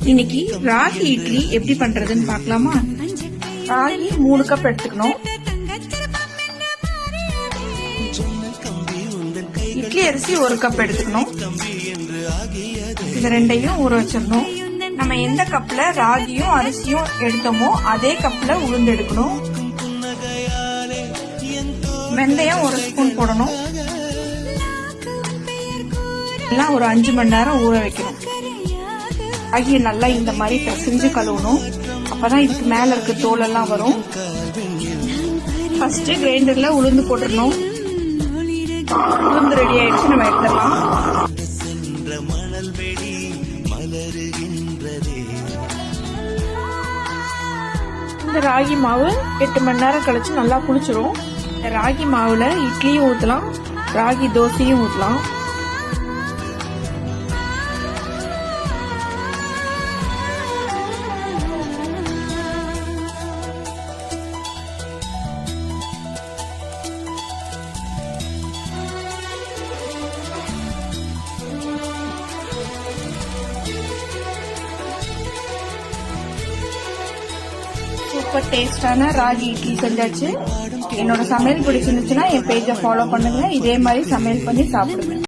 இன்னைக்கு ராகி இட்லி எப்படி பண்றதுன்னு பார்க்கலாமா? ராகி 3 கப் எடுத்துக்கணும். இட்லி அரிசி 1 கப் எடுத்துக்கணும். இந்த ரெண்டையும் ஊற வச்சிடணும். நம்ம எந்த கப்ல ராகியும் அரிசியும் எடுத்தோமோ அதே கப்ல உளுந்து எடுக்கணும். வெந்தயம் 1 ஸ்பூன் போடணும். எல்லாம் ஒரு 5 மணி நேரம் ஊற வைக்கணும். ராகியை நல்லா இந்த மாதிரி பிசைஞ்சு கழுவணும். அப்பதான் இதுக்கு மேல இருக்க தோல் எல்லாம் வரும். ஃபர்ஸ்ட் கிரைண்டர்ல உளுந்து போட்டுடணும். உளுந்து ரெடி ஆயிடுச்சு, நம்ம எடுத்துடலாம். இந்த ராகி மாவு 8 மணி நேரம் கழிச்சு நல்லா புளிச்சிரும். இந்த ராகி மாவுல இட்லியும் ஊத்தலாம், ராகி தோசையும் ஊத்தலாம். சூப்பர் டேஸ்டான ராகி இட்லி செஞ்சாச்சு. என்னோட சமையல் பிடிச்சிருந்துச்சுன்னா என் பேஜை ஃபாலோ பண்ணுங்க. இதே மாதிரி சமையல் பண்ணி சாப்பிடுங்க.